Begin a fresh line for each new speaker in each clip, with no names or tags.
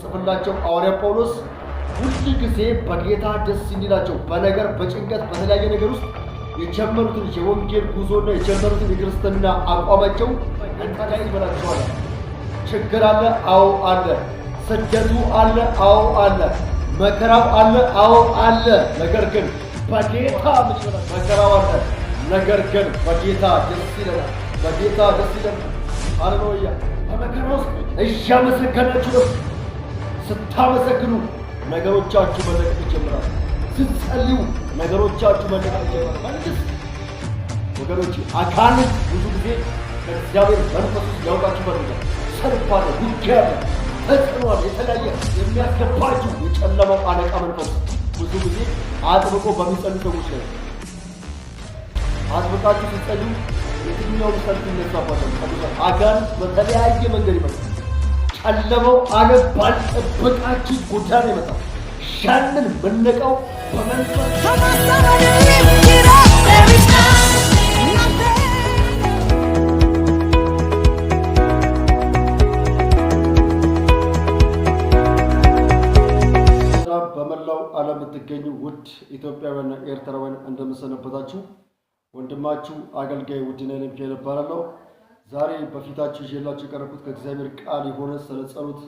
ጽፍላቸው ሐዋርያ ጳውሎስ ሁሉ ጊዜ በጌታ ደስ እንዲላቸው በነገር በጭንቀት በተለያየ ነገር ውስጥ የጀመሩትን የወንጌል ጉዞና የጀመሩትን የክርስትና አቋማቸው እንታላይ ይበላቸዋል። ችግር አለ፣ አዎ አለ። ስደቱ አለ፣ አዎ አለ። መከራው አለ፣ አዎ አለ። ነገር ግን በጌታ መከራው አለ፣ ነገር ግን በጌታ ደስ ይለናል። በጌታ ደስ ይለናል። ሃሌሉያ። በመከራ ውስጥ እያመሰገናችሁ ነው። ስታመሰግኑ ነገሮቻችሁ መለቀቅ ይጀምራል። ስትጸልዩ ነገሮቻችሁ መለቀቅ ይጀምራል። መንግስት ወገኖች አካልን ብዙ ጊዜ ከእግዚአብሔር መንፈስ ውስጥ ያውቃችሁ ፈልጋል። ሰልፍ አለ፣ ውጊያ አለ፣ ተጽዕኖ አለ። የተለያየ የሚያስገባችሁ የጨለማው አለቃ መንፈስ ብዙ ጊዜ አጥብቆ በሚጸልዩ ሰዎች ላይ አጥብቃችሁ ሲጸልዩ የትኛው ሰልፍ ይነሳባቸው ቅዱሳን አጋንንት በተለያየ መንገድ ይመጣል። ጨለማው ዓለም ባልጠበቃችሁ ጉዳይ ነው ይመጣል። ያንን ምንነቃው በመንፈስ በመላው ዓለም የምትገኙ ውድ ኢትዮጵያውያንና ኤርትራውያን እንደምሰነበታችሁ ወንድማችሁ አገልጋይ ውድነህ ሚካኤል እባላለሁ። ዛሬ በፊታችሁ ይዤላችሁ የቀረብኩት ከእግዚአብሔር ቃል የሆነ ስለ ጸሎት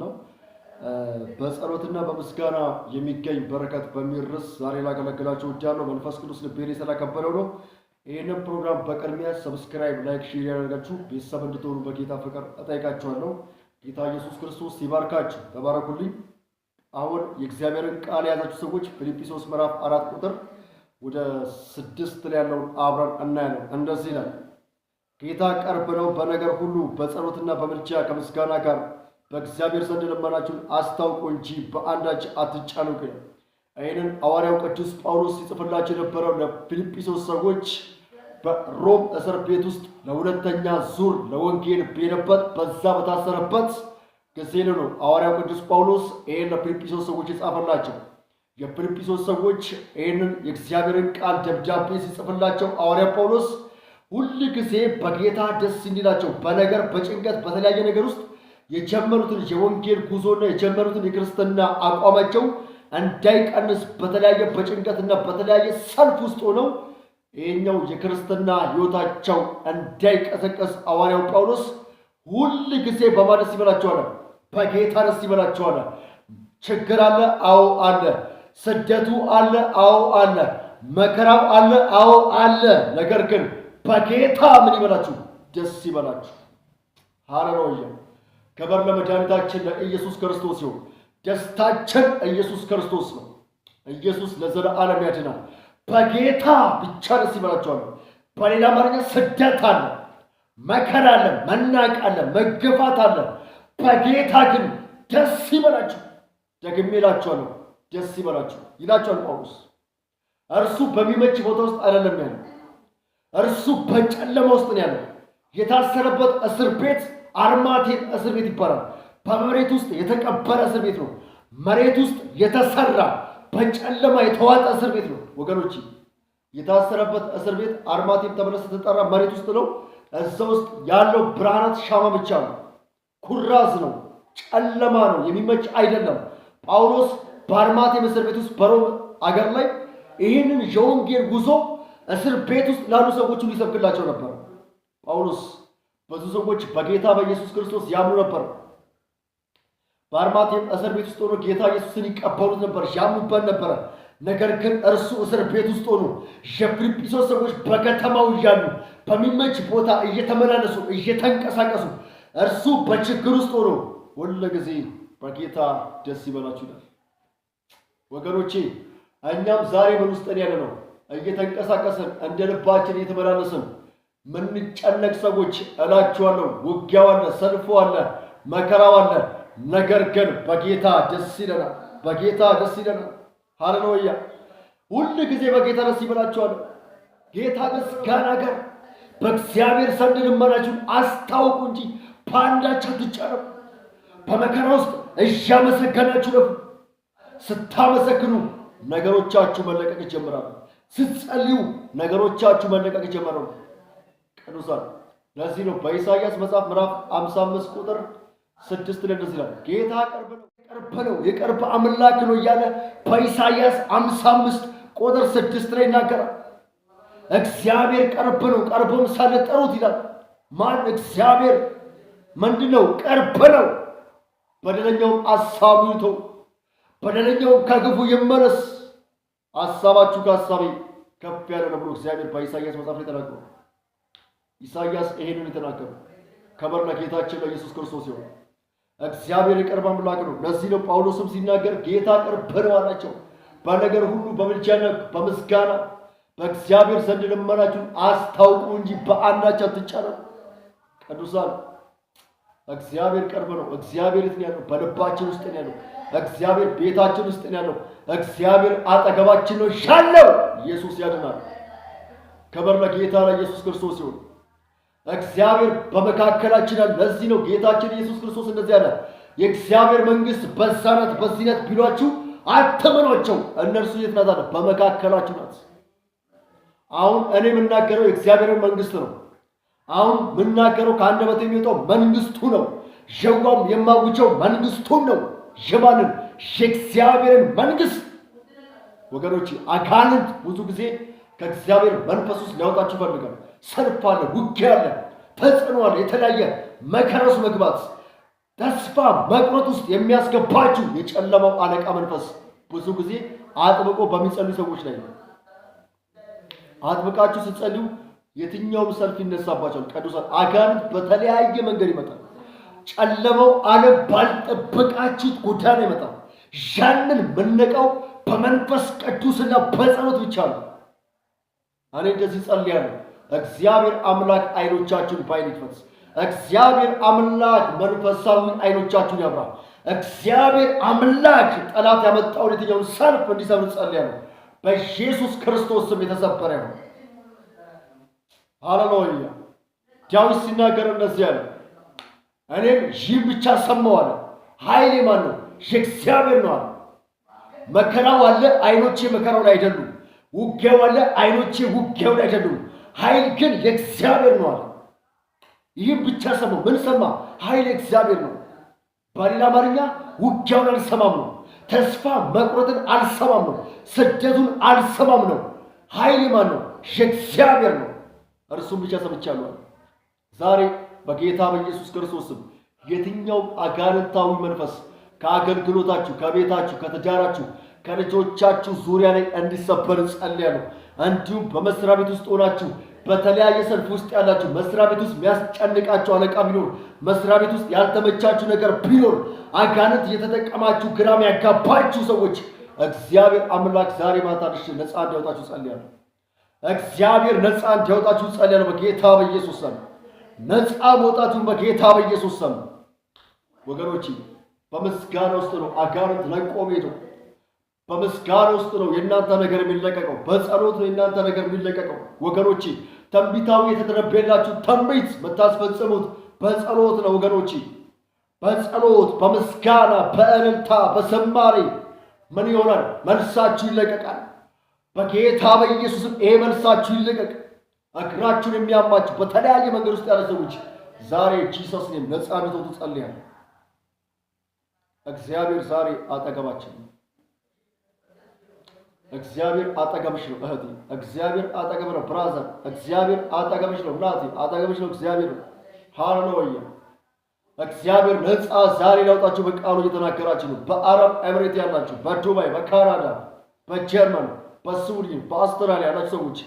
ነው። በጸሎትና በምስጋና የሚገኝ በረከት በሚል ርዕስ ዛሬ ላገለግላችሁ እወዳለሁ። መንፈስ ቅዱስ ልቤን ስላከበረው ነው። ይህንን ፕሮግራም በቅድሚያ ሰብስክራይብ፣ ላይክ፣ ሼር ያደርጋችሁ ቤተሰብ እንድትሆኑ በጌታ ፍቅር እጠይቃችኋለሁ። ጌታ ኢየሱስ ክርስቶስ ይባርካችሁ። ተባረኩልኝ። አሁን የእግዚአብሔርን ቃል የያዛችሁ ሰዎች ፊልጵስዩስ ምዕራፍ 4 ቁጥር ወደ 6 ላይ ያለውን አብረን እናያለን። እንደዚህ ይላል፣ ጌታ ቅርብ ነው፣ በነገር ሁሉ በጸሎትና በምልጃ ከምስጋና ጋር በእግዚአብሔር ዘንድ ልመናችሁን አስታውቁ እንጂ በአንዳች አትጨነቁ። ይህንን ሐዋርያው ቅዱስ ጳውሎስ ሲጽፍላቸው የነበረው ለፊልጵስዩስ ሰዎች በሮም እስር ቤት ውስጥ ለሁለተኛ ዙር ለወንጌል በሄደበት በዛ በታሰረበት ጊዜ ነው ሐዋርያው ቅዱስ ጳውሎስ ይህን ለፊልጵስዩስ ሰዎች የጻፈላቸው። የፊልጵስዩስ ሰዎች ይህንን የእግዚአብሔርን ቃል ደብዳቤ ሲጽፍላቸው ሐዋርያ ጳውሎስ ሁል ጊዜ በጌታ ደስ እንዲላቸው በነገር በጭንቀት በተለያየ ነገር ውስጥ የጀመሩትን የወንጌል ጉዞና የጀመሩትን የክርስትና አቋማቸው እንዳይቀንስ በተለያየ በጭንቀትና በተለያየ ሰልፍ ውስጥ ሆነው ይሄኛው የክርስትና ሕይወታቸው እንዳይቀሰቀስ ሐዋርያው ጳውሎስ ሁል ጊዜ በማን ደስ ይበላቸዋል? በጌታ ደስ ይበላቸዋል። ችግር አለ፣ አዎ አለ። ስደቱ አለ፣ አዎ አለ። መከራው አለ፣ አዎ አለ። ነገር ግን በጌታ ምን ይበላችሁ? ደስ ይበላችሁ። ሃሌሉያ። ክብር ለመድኃኒታችን ለኢየሱስ ክርስቶስ ይሁን። ደስታችን ኢየሱስ ክርስቶስ ነው። ኢየሱስ ለዘለዓለም ያድናል። በጌታ ብቻ ደስ ይበላችኋል። በሌላ አማርኛ ስደት አለ፣ መከራ አለ፣ መናቅ አለ፣ መገፋት አለ። በጌታ ግን ደስ ይበላችሁ። ደግሜ እላችኋለሁ ደስ ይበላችሁ ይላችኋል ጳውሎስ። እርሱ በሚመች ቦታ ውስጥ አይደለም ያለው፣ እርሱ በጨለማ ውስጥ ነው ያለው። የታሰረበት እስር ቤት አርማቴም እስር ቤት ይባላል። በመሬት ውስጥ የተቀበረ እስር ቤት ነው። መሬት ውስጥ የተሰራ በጨለማ የተዋጠ እስር ቤት ነው ወገኖች። የታሰረበት እስር ቤት አርማቴም ተብሎ ስትጠራ መሬት ውስጥ ነው። እዛ ውስጥ ያለው ብርሃናት ሻማ ብቻ ነው። ኩራዝ ነው፣ ጨለማ ነው፣ የሚመች አይደለም። ጳውሎስ በአርማቴም እስር ቤት ውስጥ በሮም አገር ላይ ይህንን የወንጌል ጉዞ እስር ቤት ውስጥ ላሉ ሰዎች ሁሉ ይሰብክላቸው ነበር። ጳውሎስ ብዙ ሰዎች በጌታ በኢየሱስ ክርስቶስ ያምኑ ነበር። በአርማቴም እስር ቤት ውስጥ ሆኖ ጌታ ኢየሱስን ይቀበሉት ነበር፣ ያምኑበት ነበረ። ነገር ግን እርሱ እስር ቤት ውስጥ ሆኖ የፊልጵስዩስ ሰዎች በከተማው እያሉ በሚመች ቦታ እየተመላለሱ እየተንቀሳቀሱ እርሱ በችግር ውስጥ ሆኖ ሁሉ ጊዜ በጌታ ደስ ይበላችሁ ይላል። ወገኖቼ እኛም ዛሬ ምን ውስጥ ያለ ነው? እየተንቀሳቀስን እንደ ልባችን እየተመላለስን ምንጨነቅ ሰዎች እላችኋለሁ፣ ውጊያው አለ፣ ሰልፉ አለ፣ መከራው አለ። ነገር ግን በጌታ ደስ ይለናል። በጌታ ደስ ይለናል። ሃሌሉያ። ሁሉ ጊዜ በጌታ ደስ ይበላችኋል። ጌታ ምስጋና ጋር በእግዚአብሔር ዘንድ ልመናችሁን አስታውቁ እንጂ በአንዳች አትጨነቁ። በመከራ ውስጥ እያመሰገናችሁ ነው። ስታመሰግኑ ነገሮቻችሁ መለቀቅ ይጀምራሉ። ስትጸልዩ ነገሮቻችሁ መለቀቅ ይጀምራሉ። ቅዱሳን ለዚህ ነው በኢሳይያስ መጽሐፍ ምዕራፍ 55 ቁጥር 6 ላይ እንደዚህ ይላል፣ ጌታ ቅርብ ነው የቅርብ አምላክ ነው እያለ በኢሳይያስ 55 ቁጥር 6 ላይ ይናገራል። እግዚአብሔር ቅርብ ነው፣ ቀርቦም ሳለ ጠሩት ይላል። ማን? እግዚአብሔር ምንድነው? ቅርብ ነው። በደለኛውም አሳቡ ይተው፣ በደለኛውም ከግፉ ይመለስ፣ አሳባችሁ ከሀሳቤ ከፍ ያለ ነው ብሎ እግዚአብሔር በኢሳይያስ መጽሐፍ ላይ ተናግሯል። ኢሳይያስ ይሄንን የተናገረው ክብር ለጌታችን ለኢየሱስ ክርስቶስ ይሁን። እግዚአብሔር የቅርብ አምላክ ነው። ለዚህ ነው ጳውሎስም ሲናገር ጌታ ቅርብ ነው አላቸው። በነገር ሁሉ በምልጃና በምስጋና በእግዚአብሔር ዘንድ ልመናችሁን አስታውቁ እንጂ በአንዳች አትጨነቁ። ቅዱሳን እግዚአብሔር ቅርብ ነው። እግዚአብሔር የት ነው ያለው? በልባችን ውስጥ ነው ያለው። እግዚአብሔር ቤታችን ውስጥ ነው ያለው። እግዚአብሔር አጠገባችን ነው ያለው። ኢየሱስ ያድናል። ክብር ለጌታ ለኢየሱስ ክርስቶስ ይሁን። እግዚአብሔር በመካከላችን አለ። ለዚህ ነው ጌታችን ኢየሱስ ክርስቶስ እንደዚህ ያለ፣ የእግዚአብሔር መንግስት በዛ ናት በዚህ ናት ቢሏችሁ አትመኗቸው፣ እነርሱ የት ናት አለ? በመካከላችሁ ናት። አሁን እኔ የምናገረው የእግዚአብሔርን መንግስት ነው። አሁን የምናገረው ከአንደበቴ የሚወጣው መንግስቱ ነው። ሸዋም የማውጀው መንግስቱን ነው። የማንን? የእግዚአብሔርን መንግስት። ወገኖች አጋንንት ብዙ ጊዜ ከእግዚአብሔር መንፈስ ውስጥ ሊያወጣችሁ ይፈልጋል። ሰልፍ አለ፣ ውጊያ አለ፣ ተጽዕኖ አለ፣ የተለያየ መከራ ውስጥ መግባት፣ ተስፋ መቁረጥ ውስጥ የሚያስገባችሁ የጨለማው አለቃ መንፈስ ብዙ ጊዜ አጥብቆ በሚጸልዩ ሰዎች ላይ ነው። አጥብቃችሁ ስትጸልዩ የትኛውም ሰልፍ ይነሳባቸዋል። ቅዱሳን አጋንንት በተለያየ መንገድ ይመጣል። ጨለማው ዓለም ባልጠበቃችሁት ጎዳና ይመጣል። ያንን ምንነቃው በመንፈስ ቅዱስና በጸሎት ብቻ ነው። እኔ እንደዚህ ጸልያለሁ። እግዚአብሔር አምላክ አይኖቻችሁን በዓይን ይክፈት። እግዚአብሔር አምላክ መንፈሳዊ አይኖቻችሁን ያብራ። እግዚአብሔር አምላክ ጠላት ያመጣውን የትኛውን ሰልፍ እንዲሰብር ጸልያለሁ። በኢየሱስ ክርስቶስ ስም የተሰበረ ነው። ሃሌሉያ። ዳዊት ሲናገር እንደዚህ ያለ፣ እኔም ይህን ብቻ ሰማሁ አለ። ኃይሌ ማን ነው? የእግዚአብሔር ነው አለ። መከራው አለ፣ አይኖቼ መከራው ላይ አይደሉም። ውጊያው አለ፣ አይኖቼ ውጊያው ላይ አይደሉም። ኃይል ግን የእግዚአብሔር ነው አለ። ይህን ብቻ ሰማሁ። ምን ሰማ? ኃይል የእግዚአብሔር ነው። በሌላ አማርኛ ውጊያውን አልሰማም ነው። ተስፋ መቁረጥን አልሰማም ነው። ስደቱን አልሰማም ነው። ኃይል ማን ነው? የእግዚአብሔር ነው። እርሱም ብቻ ሰምቻለሁ። ዛሬ በጌታ በኢየሱስ ክርስቶስ ስም የትኛው አጋንንታዊ መንፈስ ከአገልግሎታችሁ፣ ከቤታችሁ፣ ከተጃራችሁ፣ ከልጆቻችሁ ዙሪያ ላይ እንዲሰበር ጸልያለሁ። እንዲሁም በመስሪያ ቤት ውስጥ ሆናችሁ በተለያየ ሰልፍ ውስጥ ያላችሁ፣ መስሪያ ቤት ውስጥ የሚያስጨንቃችሁ አለቃ ቢኖር፣ መስሪያ ቤት ውስጥ ያልተመቻችሁ ነገር ቢኖር፣ አጋንንት እየተጠቀማችሁ ግራም ያጋባችሁ ሰዎች እግዚአብሔር አምላክ ዛሬ ማታ ነፃ እንዲያወጣችሁ ጸልያለሁ። እግዚአብሔር ነፃ እንዲያወጣችሁ ጸልያለሁ በጌታ በኢየሱስ ስም። ነፃ መውጣቱን በጌታ በኢየሱስ ስም። ወገኖቼ በምስጋና ውስጥ ነው አጋንንት ለቆ ሄደው። በምስጋና ውስጥ ነው የእናንተ ነገር የሚለቀቀው። በጸሎት ነው የእናንተ ነገር የሚለቀቀው። ወገኖቼ ትንቢታዊ የተተነበየላችሁ ትንቢት የምታስፈጽሙት በጸሎት ነው። ወገኖቼ በጸሎት በምስጋና በእልልታ በዝማሬ ምን ይሆናል? መልሳችሁ ይለቀቃል በጌታ በኢየሱስም። ይሄ መልሳችሁ ይለቀቅ። እግራችሁን የሚያማችሁ በተለያየ መንገድ ውስጥ ያለ ሰዎች ዛሬ ጂሰስ ኔም ነፃ እንድትወጡ ጸልያለሁ። እግዚአብሔር ዛሬ አጠገባችን ነው። እግዚአብሔር አጠገብሽ ነው እህቴ። እግዚአብሔር አጠገብ ነው ብራዘር። እግዚአብሔር አጠገብሽ ነው እናቴ፣ አጠገብሽ ነው እግዚአብሔር። ሃሌሉያ። እግዚአብሔር ነፃ ዛሬ ላውጣችሁ በቃሉ እየተናገራችሁ ነው። በአረብ ኤምሬት ያላችሁ፣ በዱባይ፣ በካናዳ፣ በጀርመን፣ በስዊድን፣ በአውስትራሊያ ያላችሁ ሰዎች፣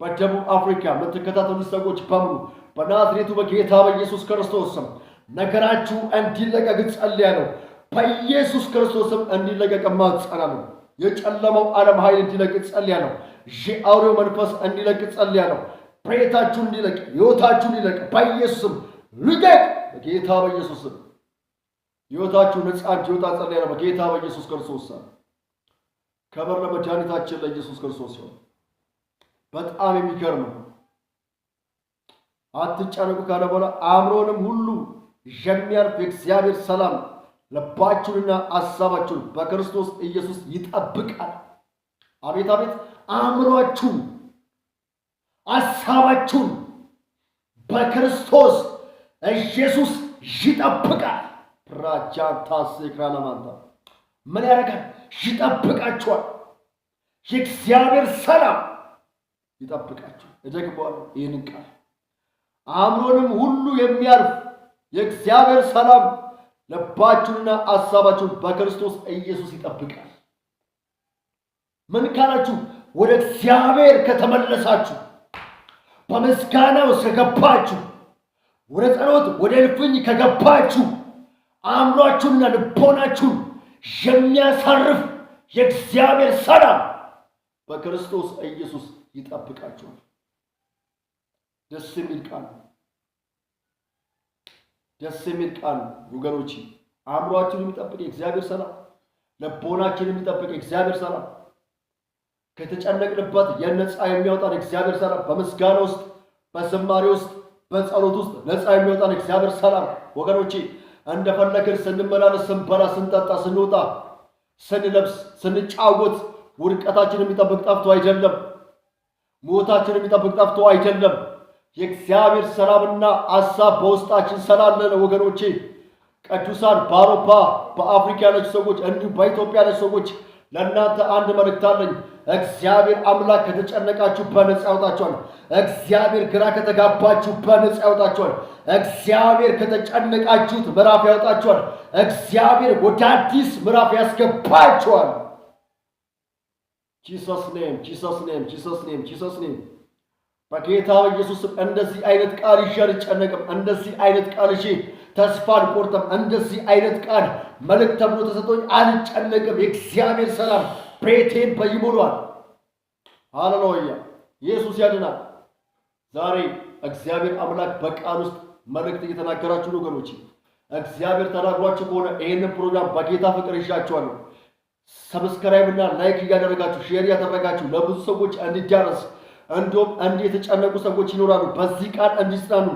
በደቡብ አፍሪካ የምትከታተሉ ሰዎች በሙሉ በናዝሬቱ በጌታ በኢየሱስ ክርስቶስ ስም ነገራችሁ እንዲለቀቅ ጸልያለሁ። በኢየሱስ ክርስቶስ ስም እንዲለቀቅ እማጸናለሁ። የጨለማው ዓለም ኃይል እንዲለቅ ጸልያለሁ። የአውሬው መንፈስ እንዲለቅ ጸልያለሁ። ቤታችሁ እንዲለቅ፣ ሕይወታችሁ እንዲለቅ በኢየሱስ ስም ልቀቅ። በጌታ በኢየሱስ ስም ሕይወታችሁ ነፃ እንዲወጣ ጸልያለሁ በጌታ በኢየሱስ ክርስቶስ ስም። ክብር ለመድኃኒታችን ለኢየሱስ ክርስቶስ ይሁን። በጣም የሚገርም ነው። አትጨነቁ ካለ በኋላ አእምሮንም ሁሉ የሚያልፍ የእግዚአብሔር ሰላም ልባችሁንና ሐሳባችሁን በክርስቶስ ኢየሱስ ይጠብቃል። አቤት አቤት! አእምሮአችሁን ሐሳባችሁን በክርስቶስ ኢየሱስ ይጠብቃል። ራጃታስ ክራናማንታ ምን ያደርጋል? ይጠብቃችኋል። የእግዚአብሔር ሰላም ይጠብቃችኋል። እደግመዋለሁ ይህንን ቃል አእምሮንም ሁሉ የሚያልፍ የእግዚአብሔር ሰላም ልባችሁንና ሐሳባችሁን በክርስቶስ ኢየሱስ ይጠብቃል። ምን ካላችሁ? ወደ እግዚአብሔር ከተመለሳችሁ፣ በምስጋናው ከገባችሁ፣ ወደ ጸሎት ወደ እልፍኝ ከገባችሁ አእምሯችሁንና ልቦናችሁን የሚያሳርፍ የእግዚአብሔር ሰላም በክርስቶስ ኢየሱስ ይጠብቃችኋል። ደስ የሚል ቃል፣ ደስ የሚል ቃል ወገኖች። አእምሯችንን የሚጠብቅ የእግዚአብሔር ሰላም፣ ልቦናችንን የሚጠብቅ የእግዚአብሔር ሰላም፣ ከተጨነቅንበት የነፃ የሚያወጣን እግዚአብሔር ሰላም፣ በምስጋና ውስጥ፣ በዝማሬ ውስጥ፣ በጸሎት ውስጥ ነፃ የሚያወጣን እግዚአብሔር ሰላም ወገኖቼ። እንደፈለግን ስንመላለስ፣ ስንበላ፣ ስንጠጣ፣ ስንወጣ፣ ስንለብስ፣ ስንጫወት ውድቀታችን የሚጠብቅ ጠፍቶ አይደለም። ሞታችን የሚጠብቅ ጠፍቶ አይደለም። የእግዚአብሔር ሰላምና ሐሳብ በውስጣችን ስላለ ወገኖቼ። ቅዱሳን በአውሮፓ በአፍሪካ ያለች ሰዎች እንዲሁም በኢትዮጵያ ያለች ሰዎች ለእናንተ አንድ መልእክት አለኝ። እግዚአብሔር አምላክ ከተጨነቃችሁ በነፃ ያወጣችኋል። እግዚአብሔር ግራ ከተጋባችሁ በነፃ ያወጣችኋል። እግዚአብሔር ከተጨነቃችሁት ምዕራፍ ያወጣችኋል። እግዚአብሔር ወደ አዲስ ምዕራፍ ያስገባችኋል። ጂሰስ ኔም ጂሰስ ኔም ጂሰስ ኔም ጂሰስ ኔም። በጌታ ኢየሱስ እንደዚህ አይነት ቃል ይዤ አልጨነቅም። እንደዚህ አይነት ቃል ይዤ ተስፋ አልቆርጥም። እንደዚህ አይነት ቃል መልእክት ተብሎ ተሰጥቶኝ አልጨነቅም። የእግዚአብሔር ሰላም ቤቴን በይሞላል። ሃሌሉያ! ኢየሱስ ያድናል። ዛሬ እግዚአብሔር አምላክ በቃል ውስጥ መልእክት እየተናገራችሁ ነው ወገኖች። እግዚአብሔር ተናግሯችሁ ከሆነ ይህንን ፕሮግራም በጌታ ፍቅር ይሻችኋለሁ። ሰብስክራይብ እና ላይክ እያደረጋችሁ ሼር እያደረጋችሁ ለብዙ ሰዎች እንዲዳረስ፣ እንዲሁም እንዲህ የተጨነቁ ሰዎች ይኖራሉ በዚህ ቃል እንዲጽናኑ፣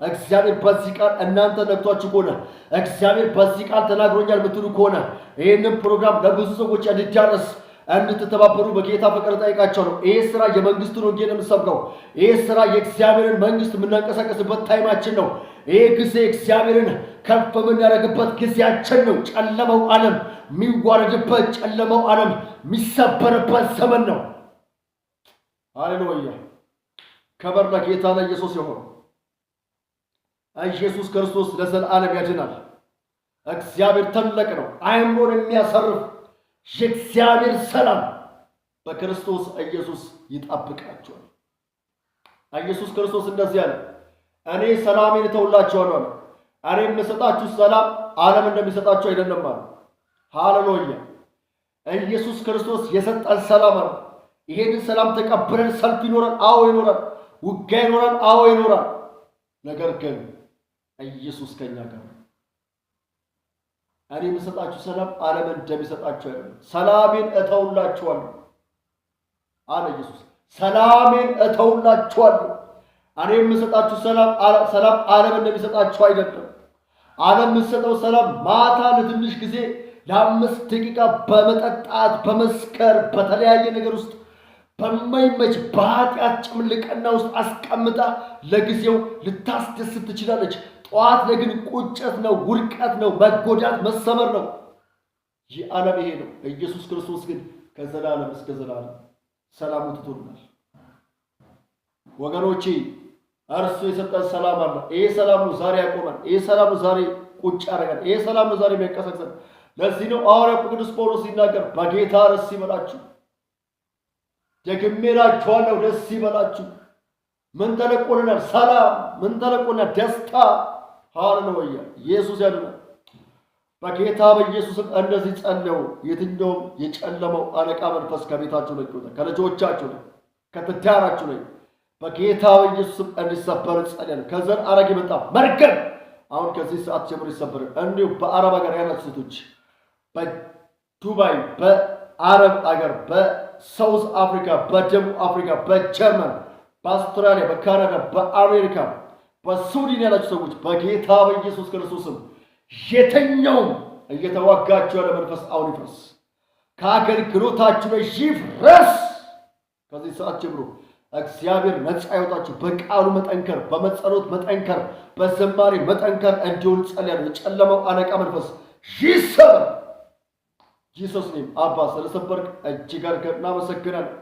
እግዚአብሔር በዚህ ቃል እናንተ ነግቷችሁ ከሆነ እግዚአብሔር በዚህ ቃል ተናግሮኛል የምትሉ ከሆነ ይህንን ፕሮግራም ለብዙ ሰዎች እንዲዳረስ እንድትተባበሩ በጌታ ፍቅር ጠይቃቸዋለሁ። ይህ ስራ የመንግስቱን ወንጌል የምንሰብከው፣ ይህ ስራ የእግዚአብሔርን መንግስት የምናንቀሳቀስበት ታይማችን ነው። ይህ ጊዜ እግዚአብሔርን ከፍ የምናደርግበት ጊዜያችን ነው። ጨለመው ዓለም የሚዋረድበት፣ ጨለመው ዓለም የሚሰበርበት ዘመን ነው። ሃሌሉያ! ክብር ለጌታ ለኢየሱስ ይሁን። ኢየሱስ ክርስቶስ ለዘላለም ያድናል። እግዚአብሔር ትልቅ ነው። አእምሮን የሚያሳርፍ የእግዚአብሔር ሰላም በክርስቶስ ኢየሱስ ይጠብቃችኋል። ኢየሱስ ክርስቶስ እንደዚህ አለ፣ እኔ ሰላሜን እተውላችኋለሁ አለ። እኔ የምሰጣችሁ ሰላም ዓለም እንደሚሰጣችሁ አይደለም አለ። ሃሌሉያ! ኢየሱስ ክርስቶስ የሰጠን ሰላም አለ። ይሄንን ሰላም ተቀብለን ሰልፍ ይኖራል፣ አዎ ይኖራል። ውጊያ ይኖራል፣ አዎ ይኖራል። ነገር ግን ኢየሱስ ከኛ ጋር ነው። እኔ የምሰጣችሁ ሰላም ዓለም እንደሚሰጣችሁ አይደለም። ሰላሜን እተውላችኋለሁ አለ ኢየሱስ። ሰላሜን እተውላችኋለሁ። እኔ የምሰጣችሁ ሰላም ዓለም እንደሚሰጣችሁ አይደለም። ዓለም የምትሰጠው ሰላም ማታ ለትንሽ ጊዜ ለ5 ደቂቃ በመጠጣት በመስከር በተለያየ ነገር ውስጥ በማይመች በኃጢአት ጭምልቅና ውስጥ አስቀምጣ ለጊዜው ልታስደስት ትችላለች። ጠዋት ላይ ግን ቁጭት ነው፣ ውድቀት ነው፣ መጎዳት፣ መሰበር ነው። ይህ ዓለም ይሄ ነው። ኢየሱስ ክርስቶስ ግን ከዘላለም እስከ ዘላለም ሰላሙ ትቶልናል። ወገኖቼ እርሱ የሰጠን ሰላም አለ። ይሄ ሰላም ነው ዛሬ ያቆመን። ይሄ ሰላም ነው ዛሬ ቁጭ ያደረገን። ይሄ ሰላም ነው ዛሬ የሚያንቀሳቅሰን። ለዚህ ነው ሐዋርያው ቅዱስ ጳውሎስ ሲናገር በጌታ ደስ ይበላችሁ፣ ደግሜ እላችኋለሁ ደስ ይበላችሁ። ምን ተለቆልናል? ሰላም። ምን ተለቆልናል? ደስታ። ሃሌሉያ! ኢየሱስ ያድናል። በጌታ በኢየሱስም እንደዚህ ጸልዩ። የትኛውም የጨለመው አለቃ መንፈስ ከቤታችሁ ላይ ይወጣ፣ ከልጆቻችሁ ላይ፣ ከትዳራችሁ ላይ በጌታ በኢየሱስም እንዲሰበር ጸልያለሁ። ከዘር አረግ የመጣ መርገም አሁን ከዚህ ሰዓት ጀምሮ ይሰበር። እንዲሁም በአረብ ሀገር ያላችሁ ሴቶች በዱባይ፣ በአረብ ሀገር፣ በሳውዝ አፍሪካ፣ በደቡብ አፍሪካ፣ በጀርመን፣ በአውስትራሊያ፣ በካናዳ፣ በአሜሪካ፣ በስዊድን ያላችሁ ሰዎች በጌታ በኢየሱስ ክርስቶስም የተኛውም እየተዋጋችሁ ያለ መንፈስ አሁን ይፍረስ፣ ከአገልግሎታችሁ ላይ ይፍረስ። ከዚህ ሰዓት ጀምሮ እግዚአብሔር ነፃ ያወጣችሁ። በቃሉ መጠንከር፣ በመጸሎት መጠንከር፣ በዝማሬ መጠንከር እንዲሆን ጸልያለሁ። የጨለማው አለቃ መንፈስ ይሰበር። ጂሰስ ኔም አባ ስለሰበርክ እጅግ አድርገን እናመሰግናለን።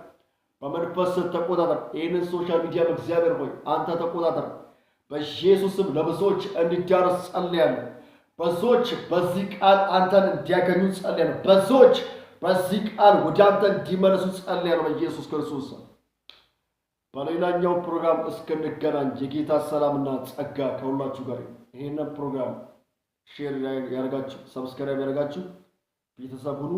በመንፈስ ተቆጣጠር። ይህንን ሶሻል ሚዲያ በእግዚአብሔር ሆይ አንተ ተቆጣጠር። በኢየሱስም ለብዙዎች እንዲዳረስ ጸልያለሁ። ብዙዎች በዚህ ቃል አንተን እንዲያገኙ ጸልያለሁ። ብዙዎች በዚህ ቃል ወደ አንተ እንዲመለሱ ጸልያለሁ በኢየሱስ ክርስቶስ። በሌላኛው ፕሮግራም እስክንገናኝ የጌታ ሰላምና ጸጋ ከሁላችሁ ጋር ይሁን። ይህንን ፕሮግራም ሼር ያደርጋችሁ፣ ሰብስክራይብ ያደርጋችሁ ቤተሰብ ሁኑ።